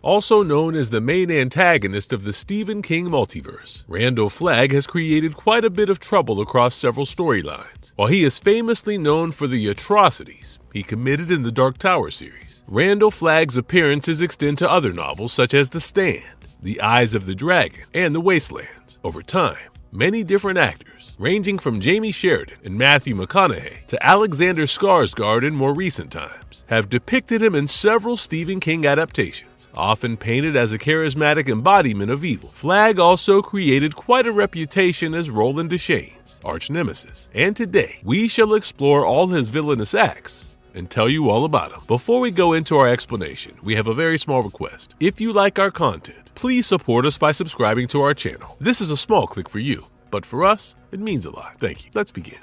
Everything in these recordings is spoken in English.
Also known as the main antagonist of the Stephen King multiverse, Randall Flagg has created quite a bit of trouble across several storylines. While he is famously known for the atrocities he committed in the Dark Tower series, Randall Flagg's appearances extend to other novels such as The Stand, The Eyes of the Dragon, and The Wastelands. Over time, many different actors, ranging from Jamie Sheridan and Matthew McConaughey to Alexander Skarsgård in more recent times, have depicted him in several Stephen King adaptations, often painted as a charismatic embodiment of evil. Flagg also created quite a reputation as Roland Deschain's arch nemesis, and today we shall explore all his villainous acts and tell you all about him. Before we go into our explanation, we have a very small request. If you like our content, please support us by subscribing to our channel. This is a small click for you, but for us, it means a lot. Thank you. Let's begin.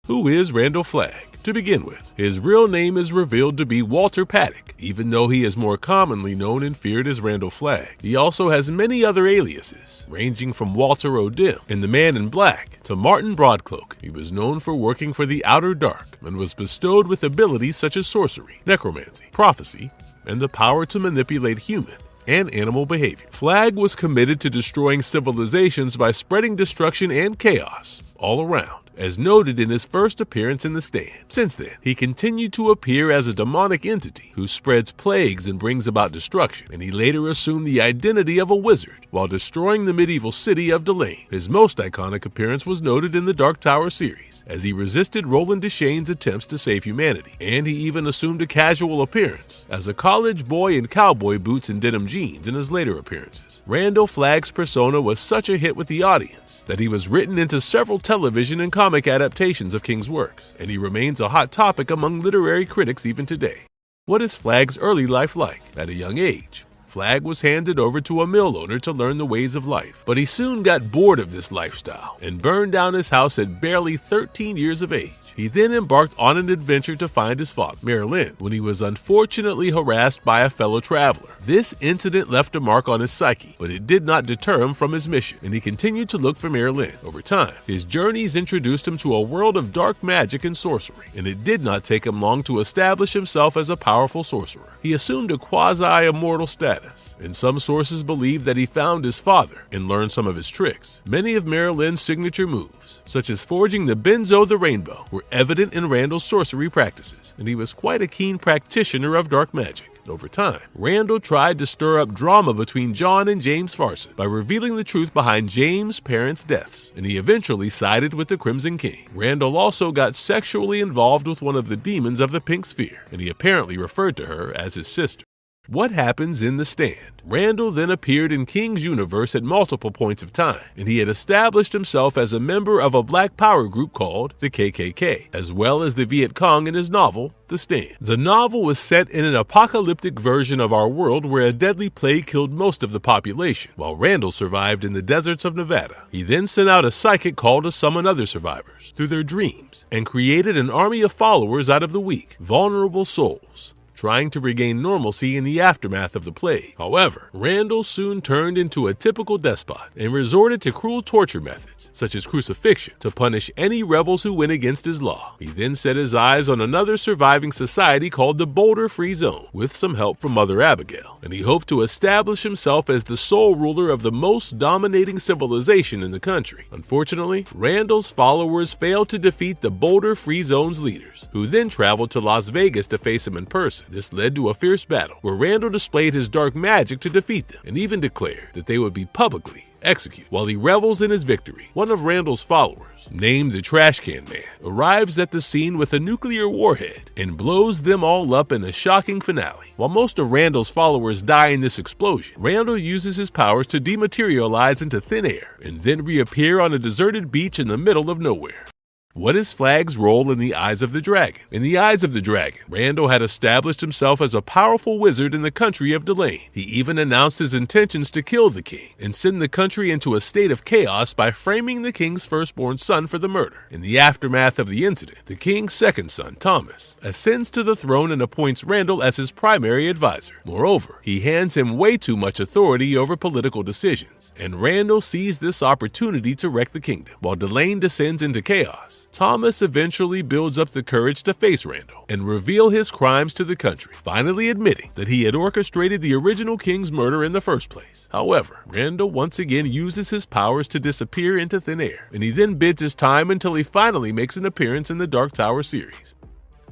Who is Randall Flagg? To begin with, his real name is revealed to be Walter Paddock, even though he is more commonly known and feared as Randall Flagg. He also has many other aliases, ranging from Walter O'Dim in The Man in Black to Martin Broadcloak. He was known for working for the Outer Dark and was bestowed with abilities such as sorcery, necromancy, prophecy, and the power to manipulate human and animal behavior. Flagg was committed to destroying civilizations by spreading destruction and chaos all around, as noted in his first appearance in The Stand. Since then, he continued to appear as a demonic entity who spreads plagues and brings about destruction, and he later assumed the identity of a wizard while destroying the medieval city of Delane. His most iconic appearance was noted in the Dark Tower series, as he resisted Roland Deschain's attempts to save humanity, and he even assumed a casual appearance as a college boy in cowboy boots and denim jeans in his later appearances. Randall Flagg's persona was such a hit with the audience that he was written into several television and comic adaptations of King's works, and he remains a hot topic among literary critics even today. What is Flagg's early life like? At a young age, Flagg was handed over to a mill owner to learn the ways of life, but he soon got bored of this lifestyle and burned down his house at barely 13 years of age. He then embarked on an adventure to find his father, Marilyn, when he was unfortunately harassed by a fellow traveler. This incident left a mark on his psyche, but it did not deter him from his mission, and he continued to look for Marilyn. Over time, his journeys introduced him to a world of dark magic and sorcery, and it did not take him long to establish himself as a powerful sorcerer. He assumed a quasi-immortal status, and some sources believe that he found his father and learned some of his tricks. Many of Marilyn's signature moves, such as forging the Benzo the Rainbow, were evident in Randall's sorcery practices, and he was quite a keen practitioner of dark magic. Over time, Randall tried to stir up drama between John and James Farson by revealing the truth behind James' parents' deaths, and he eventually sided with the Crimson King. Randall also got sexually involved with one of the demons of the Pink Sphere, and he apparently referred to her as his sister. What happens in The Stand? Randall then appeared in King's universe at multiple points of time, and he had established himself as a member of a black power group called the KKK, as well as the Viet Cong in his novel, The Stand. The novel was set in an apocalyptic version of our world where a deadly plague killed most of the population, while Randall survived in the deserts of Nevada. He then sent out a psychic call to summon other survivors through their dreams, and created an army of followers out of the weak, vulnerable souls, trying to regain normalcy in the aftermath of the plague. However, Randall soon turned into a typical despot and resorted to cruel torture methods, such as crucifixion, to punish any rebels who went against his law. He then set his eyes on another surviving society called the Boulder Free Zone, with some help from Mother Abigail, and he hoped to establish himself as the sole ruler of the most dominating civilization in the country. Unfortunately, Randall's followers failed to defeat the Boulder Free Zone's leaders, who then traveled to Las Vegas to face him in person. This led to a fierce battle where Randall displayed his dark magic to defeat them, and even declared that they would be publicly executed. While he revels in his victory, one of Randall's followers, named the Trash Can Man, arrives at the scene with a nuclear warhead and blows them all up in a shocking finale. While most of Randall's followers die in this explosion, Randall uses his powers to dematerialize into thin air and then reappear on a deserted beach in the middle of nowhere. What is Flagg's role in The Eyes of the Dragon? In The Eyes of the Dragon, Randall had established himself as a powerful wizard in the country of Delane. He even announced his intentions to kill the king and send the country into a state of chaos by framing the king's firstborn son for the murder. In the aftermath of the incident, the king's second son, Thomas, ascends to the throne and appoints Randall as his primary advisor. Moreover, he hands him way too much authority over political decisions, and Randall sees this opportunity to wreck the kingdom. While Delane descends into chaos, Thomas eventually builds up the courage to face Randall and reveal his crimes to the country, finally admitting that he had orchestrated the original king's murder in the first place. However, Randall once again uses his powers to disappear into thin air, and he then bids his time until he finally makes an appearance in the Dark Tower series.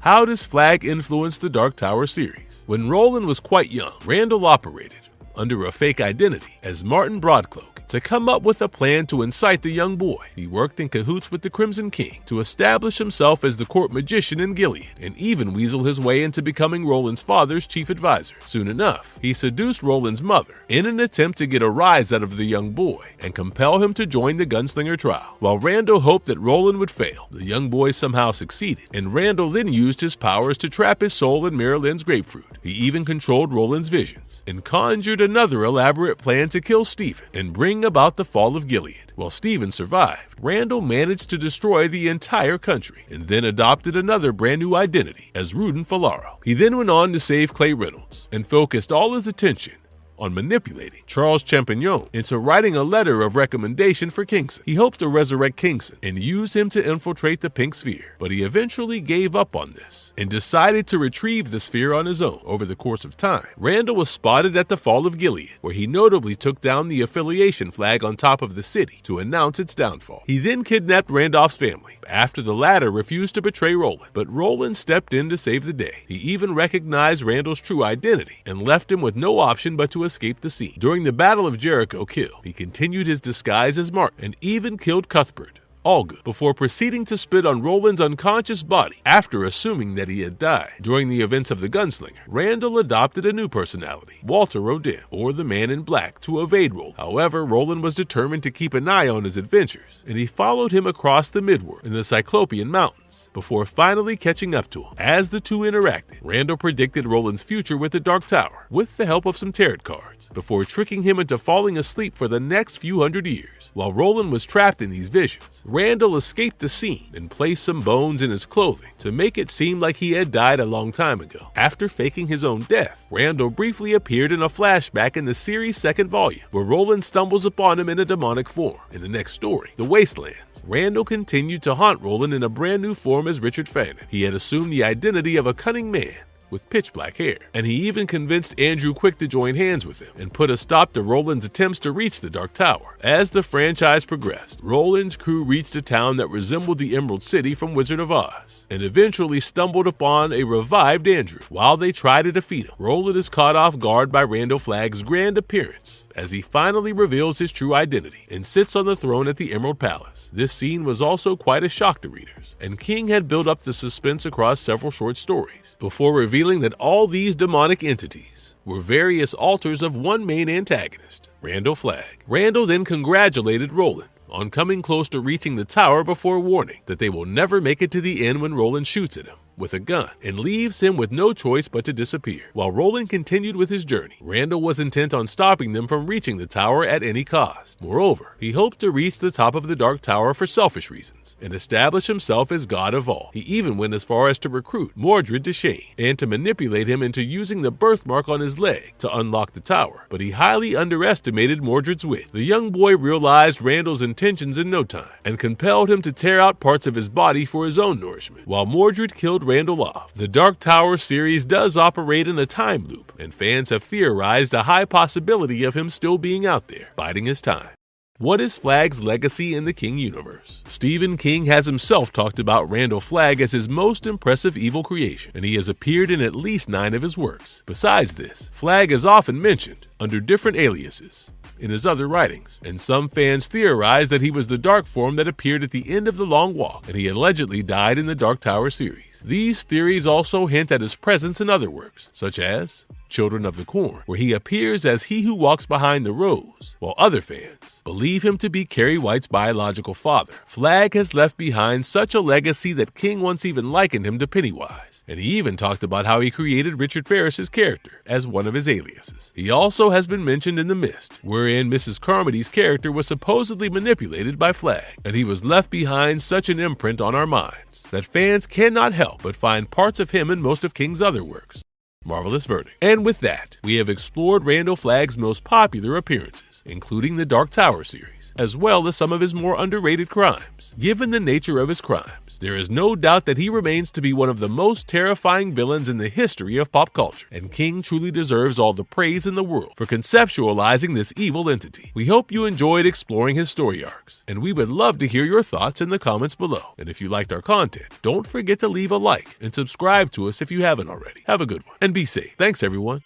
How does Flagg influence the Dark Tower series? When Roland was quite young, Randall operated under a fake identity as Martin Broadcloak to come up with a plan to incite the young boy. He worked in cahoots with the Crimson King to establish himself as the court magician in Gilead, and even weasel his way into becoming Roland's father's chief advisor. Soon enough, he seduced Roland's mother in an attempt to get a rise out of the young boy and compel him to join the gunslinger trial. While Randall hoped that Roland would fail, the young boy somehow succeeded, and Randall then used his powers to trap his soul in Maryland's grapefruit. He even controlled Roland's visions and conjured another elaborate plan to kill Stephen and bring about the fall of Gilead. While Stephen survived, Randall managed to destroy the entire country and then adopted another brand new identity as Rudin Falaro. He then went on to save Clay Reynolds and focused all his attention on manipulating Charles Champignon into writing a letter of recommendation for Kingston. He hoped to resurrect Kingston and use him to infiltrate the Pink Sphere, but he eventually gave up on this and decided to retrieve the sphere on his own. Over the course of time, Randall was spotted at the fall of Gilead, where he notably took down the affiliation flag on top of the city to announce its downfall. He then kidnapped Randolph's family after the latter refused to betray Roland, but Roland stepped in to save the day. He even recognized Randall's true identity and left him with no option but to escape the scene. During the Battle of Jericho Kill, he continued his disguise as Martin and even killed Cuthbert, Allgood, before proceeding to spit on Roland's unconscious body after assuming that he had died. During the events of the Gunslinger, Randall adopted a new personality, Walter Rodin, or the Man in Black, to evade Roland. However, Roland was determined to keep an eye on his adventures, and he followed him across the Midworld in the Cyclopean Mountains before finally catching up to him. As the two interacted, Randall predicted Roland's future with the Dark Tower with the help of some tarot cards, before tricking him into falling asleep for the next few hundred years. While Roland was trapped in these visions, Randall escaped the scene and placed some bones in his clothing to make it seem like he had died a long time ago. After faking his own death, Randall briefly appeared in a flashback in the series' second volume, where Roland stumbles upon him in a demonic form. In the next story, The Wastelands, Randall continued to haunt Roland in a brand new form as Richard Fannin. He had assumed the identity of a cunning man with pitch black hair, and he even convinced Andrew Quick to join hands with him and put a stop to Roland's attempts to reach the Dark Tower. As the franchise progressed, Roland's crew reached a town that resembled the Emerald City from Wizard of Oz, and eventually stumbled upon a revived Andrew. While they tried to defeat him, Roland is caught off guard by Randall Flagg's grand appearance as he finally reveals his true identity and sits on the throne at the Emerald Palace. This scene was also quite a shock to readers, and King had built up the suspense across several short stories before revealing that all these demonic entities were various alters of one main antagonist, Randall Flagg. Randall then congratulated Roland on coming close to reaching the tower before warning that they will never make it to the end when Roland shoots at him with a gun and leaves him with no choice but to disappear. While Roland continued with his journey, Randall was intent on stopping them from reaching the tower at any cost. Moreover, he hoped to reach the top of the Dark Tower for selfish reasons and establish himself as god of all. He even went as far as to recruit Mordred to Shane and to manipulate him into using the birthmark on his leg to unlock the tower, but he highly underestimated Mordred's wit. The young boy realized Randall's intentions in no time and compelled him to tear out parts of his body for his own nourishment. While Mordred killed Randall off, the Dark Tower series does operate in a time loop, and fans have theorized a high possibility of him still being out there, biding his time. What is Flagg's legacy in the King universe? Stephen King has himself talked about Randall Flagg as his most impressive evil creation, and he has appeared in at least 9 of his works. Besides this, Flagg is often mentioned under different aliases in his other writings, and some fans theorize that he was the dark form that appeared at the end of The Long Walk, and he allegedly died in the Dark Tower series. These theories also hint at his presence in other works, such as Children of the Corn, where he appears as he who walks behind the rose, while other fans believe him to be Carrie White's biological father. Flagg has left behind such a legacy that King once even likened him to Pennywise, and he even talked about how he created Richard Ferris's character as one of his aliases. He also has been mentioned in The Mist, wherein Mrs. Carmody's character was supposedly manipulated by Flagg, and he was left behind such an imprint on our minds that fans cannot help but find parts of him in most of King's other works. Marvelous verdict. And with that, we have explored Randall Flagg's most popular appearances, including the Dark Tower series, as well as some of his more underrated crimes. Given the nature of his crimes, years. There is no doubt that he remains to be one of the most terrifying villains in the history of pop culture, and King truly deserves all the praise in the world for conceptualizing this evil entity. We hope you enjoyed exploring his story arcs, and we would love to hear your thoughts in the comments below. And if you liked our content, don't forget to leave a like and subscribe to us if you haven't already. Have a good one and be safe. Thanks, everyone.